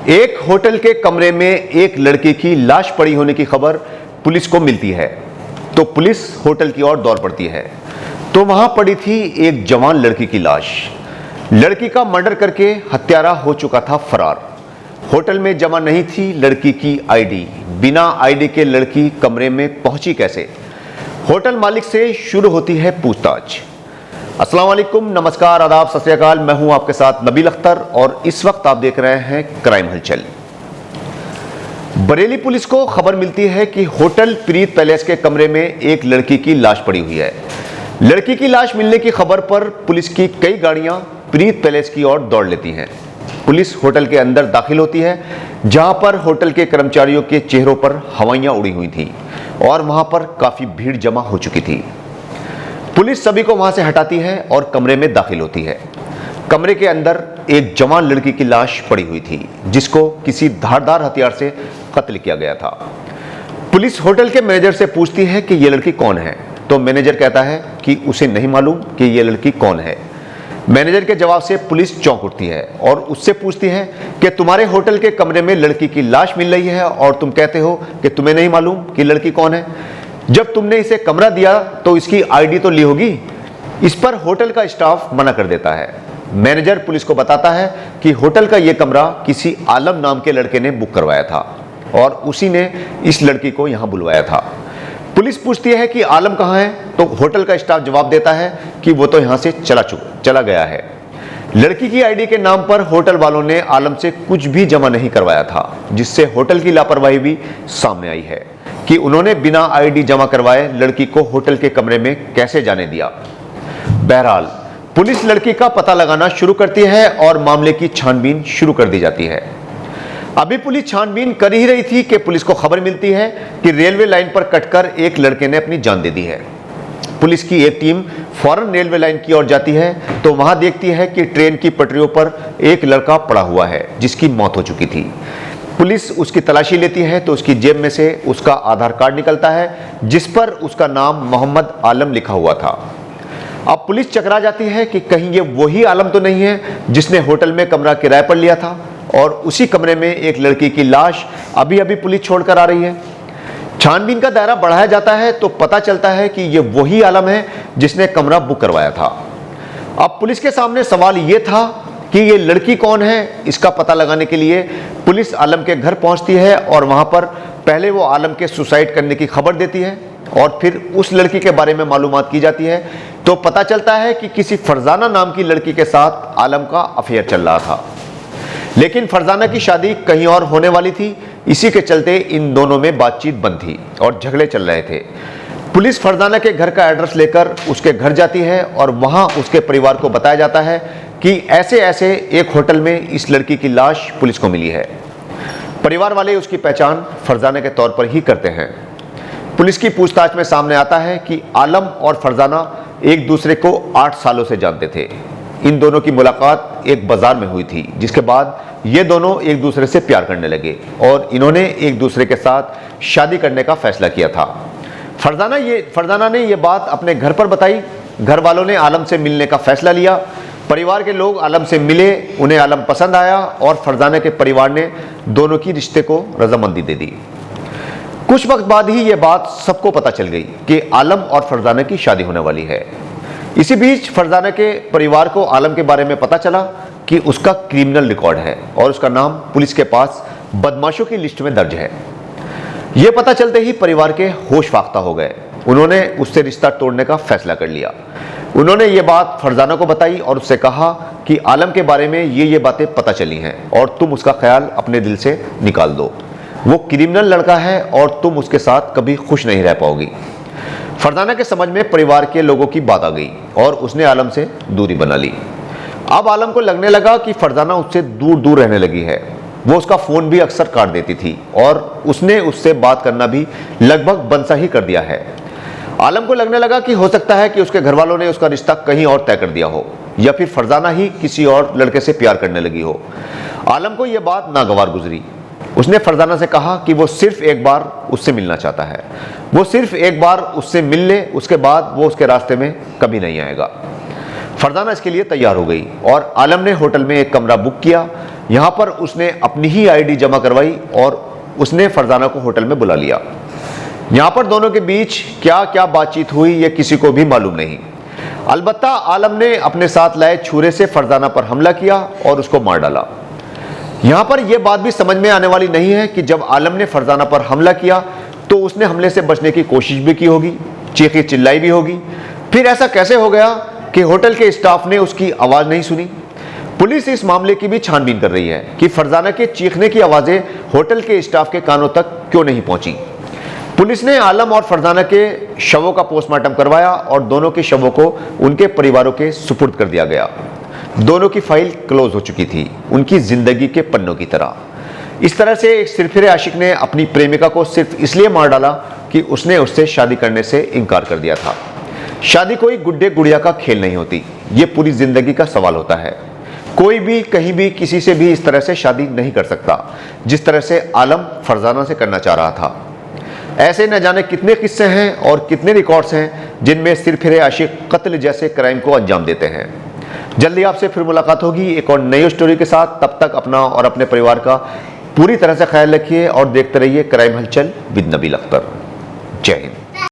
एक होटल के कमरे में एक लड़की की लाश पड़ी होने की खबर पुलिस को मिलती है तो पुलिस होटल की ओर दौड़ पड़ती है। तो वहां पड़ी थी एक जवान लड़की की लाश। लड़की का मर्डर करके हत्यारा हो चुका था फरार। होटल में जमा नहीं थी लड़की की आईडी। बिना आईडी के लड़की कमरे में पहुंची कैसे? होटल मालिक से शुरू होती है पूछताछ। अस्सलाम वालेकुम, नमस्कार, आदाब, सत श्री अकाल। मैं हूं आपके साथ नबील अख्तर और इस वक्त आप देख रहे हैं क्राइम हलचल। बरेली पुलिस को खबर मिलती है कि होटल प्रीत पैलेस के कमरे में एक लड़की की लाश पड़ी हुई है। लड़की की लाश मिलने की खबर पर पुलिस की कई गाड़ियां प्रीत पैलेस की ओर दौड़ लेती हैं। पुलिस होटल के अंदर दाखिल होती है जहां पर होटल के कर्मचारियों के चेहरों पर हवाइयां उड़ी हुई थी और वहां पर काफी भीड़ जमा हो चुकी थी। पुलिस सभी को वहां से हटाती है और कमरे में दाखिल होती है। कमरे के अंदर एक जवान लड़की की लाश पड़ी हुई थी जिसको किसी धारदार हथियार से कत्ल किया गया था। पुलिस होटल के मैनेजर से पूछती है कि यह लड़की कौन है, तो मैनेजर कहता है कि उसे नहीं मालूम कि यह लड़की कौन है। मैनेजर के जवाब से पुलिस चौंक उठती है और उससे पूछती है कि तुम्हारे होटल के कमरे में लड़की की लाश मिल रही है और तुम कहते हो कि तुम्हें नहीं मालूम कि लड़की कौन है। जब तुमने इसे कमरा दिया तो इसकी आईडी तो ली होगी। इस पर होटल का स्टाफ मना कर देता है। मैनेजर पुलिस को बताता है कि होटल का यह कमरा किसी आलम नाम के लड़के ने बुक करवाया था और उसी ने इस लड़की को यहां बुलवाया था। पुलिस पूछती है कि आलम कहां है, तो होटल का स्टाफ जवाब देता है कि वो तो यहां से चला गया है। लड़की की आईडी के नाम पर होटल वालों ने आलम से कुछ भी जमा नहीं करवाया था, जिससे होटल की लापरवाही भी सामने आई है कि उन्होंने बिना आईडी जमा करवाए लड़की को होटल के कमरे में कैसे जाने दिया। बहरहाल पुलिस लड़की का पता लगाना शुरू करती है और मामले की छानबीन शुरू कर दी जाती है। अभी पुलिस छानबीन कर ही रही थी कि पुलिस को खबर मिलती है कि रेलवे लाइन पर कटकर एक लड़के ने अपनी जान दे दी है। पुलिस की एक टीम फौरन रेलवे लाइन की ओर जाती है तो वहां देखती है कि ट्रेन की पटरियों पर एक लड़का पड़ा हुआ है जिसकी मौत हो चुकी थी। पुलिस उसकी तलाशी लेती है तो उसकी जेब में से उसका आधार कार्ड निकलता है जिस पर उसका नाम मोहम्मद आलम लिखा हुआ था। अब पुलिस चकरा जाती है कि कहीं ये वही आलम तो नहीं है जिसने होटल में कमरा किराए पर लिया था और उसी कमरे में एक लड़की की लाश अभी अभी पुलिस छोड़कर आ रही है। छानबीन का दायरा बढ़ाया जाता है तो पता चलता है कि ये वही आलम है जिसने कमरा बुक करवाया था। अब पुलिस के सामने सवाल ये था कि ये लड़की कौन है। इसका पता लगाने के लिए पुलिस आलम के घर पहुंचती है और वहां पर पहले वो आलम के सुसाइड करने की खबर देती है और फिर उस लड़की के बारे में मालूमात की जाती है तो पता चलता है कि किसी फरजाना नाम की लड़की के साथ आलम का अफेयर चल रहा था। लेकिन फरजाना की शादी कहीं और होने वाली थी। इसी के चलते इन दोनों में बातचीत बंद थी और झगड़े चल रहे थे। पुलिस फरजाना के घर का एड्रेस लेकर उसके घर जाती है और वहां उसके परिवार को बताया जाता है कि ऐसे ऐसे एक होटल में इस लड़की की लाश पुलिस को मिली है। परिवार वाले उसकी पहचान फरजाना के तौर पर ही करते हैं। पुलिस की पूछताछ में सामने आता है कि आलम और फरजाना एक दूसरे को 8 सालों से जानते थे। इन दोनों की मुलाकात एक बाजार में हुई थी जिसके बाद ये दोनों एक दूसरे से प्यार करने लगे और इन्होंने एक दूसरे के साथ शादी करने का फैसला किया था। फरजाना ने ये बात अपने घर पर बताई। घर वालों ने आलम से मिलने का फैसला लिया। परिवार के लोग आलम से मिले, उन्हें आलम पसंद आया और फरजाना के परिवार ने दोनों की रिश्ते को रजामंदी दे दी। कुछ वक्त बाद ही ये बात सबको पता चल गई कि आलम और फरजाना की शादी होने वाली है। इसी बीच फरजाना के परिवार को आलम के बारे में पता चला कि उसका क्रिमिनल रिकॉर्ड है और उसका नाम पुलिस के पास बदमाशों की लिस्ट में दर्ज है। यह पता चलते ही परिवार के होश फाख्ता हो गए। उन्होंने उससे रिश्ता तोड़ने का फैसला कर लिया। उन्होंने ये बात फरजाना को बताई और उससे कहा कि आलम के बारे में ये बातें पता चली हैं और तुम उसका ख्याल अपने दिल से निकाल दो। वो क्रिमिनल लड़का है और तुम उसके साथ कभी खुश नहीं रह पाओगी। फरजाना के समझ में परिवार के लोगों की बात आ गई और उसने आलम से दूरी बना ली। अब आलम को लगने लगा कि फरजाना उससे दूर दूर रहने लगी है। वो उसका फ़ोन भी अक्सर काट देती थी और उसने उससे बात करना भी लगभग बंद सा ही कर दिया है। आलम को लगने लगा कि हो सकता है कि उसके घर वालों ने उसका रिश्ता कहीं और तय कर दिया हो या फिर फरजाना ही किसी और लड़के से प्यार करने लगी हो। आलम को यह बात नागवार गुजरी। उसने फरजाना से कहा कि वो सिर्फ एक बार उससे मिलना चाहता है। वो सिर्फ एक बार उससे मिल ले, उसके बाद वो उसके रास्ते में कभी नहीं आएगा। फरजाना इसके लिए तैयार हो गई और आलम ने होटल में एक कमरा बुक किया। यहाँ पर उसने अपनी ही आईडी जमा करवाई और उसने फरजाना को होटल में बुला लिया। यहाँ पर दोनों के बीच क्या क्या बातचीत हुई ये किसी को भी मालूम नहीं। अलबत्ता आलम ने अपने साथ लाए छुरे से फरजाना पर हमला किया और उसको मार डाला। यहाँ पर यह बात भी समझ में आने वाली नहीं है कि जब आलम ने फरजाना पर हमला किया तो उसने हमले से बचने की कोशिश भी की होगी, चीखी चिल्लाई भी होगी। फिर ऐसा कैसे हो गया कि होटल के स्टाफ ने उसकी आवाज़ नहीं सुनी? पुलिस इस मामले की भी छानबीन कर रही है कि फरजाना के चीखने की आवाज़ें होटल के स्टाफ के कानों तक क्यों नहीं पहुंची। पुलिस ने आलम और फरजाना के शवों का पोस्टमार्टम करवाया और दोनों के शवों को उनके परिवारों के सुपुर्द कर दिया गया। दोनों की फाइल क्लोज हो चुकी थी, उनकी जिंदगी के पन्नों की तरह। इस तरह से एक सिरफिरे आशिक ने अपनी प्रेमिका को सिर्फ इसलिए मार डाला कि उसने उससे शादी करने से इनकार कर दिया था। शादी कोई गुड्डे गुड़िया का खेल नहीं होती, ये पूरी जिंदगी का सवाल होता है। कोई भी कहीं भी किसी से भी इस तरह से शादी नहीं कर सकता जिस तरह से आलम फरजाना से करना चाह रहा था। ऐसे न जाने कितने किस्से हैं और कितने रिकॉर्ड्स हैं जिनमें सिरफिरे आशिक कत्ल जैसे क्राइम को अंजाम देते हैं। जल्दी आपसे फिर मुलाकात होगी एक और नई स्टोरी के साथ। तब तक अपना और अपने परिवार का पूरी तरह से ख्याल रखिए और देखते रहिए क्राइम हलचल विद नबील अख्तर। जय हिंद।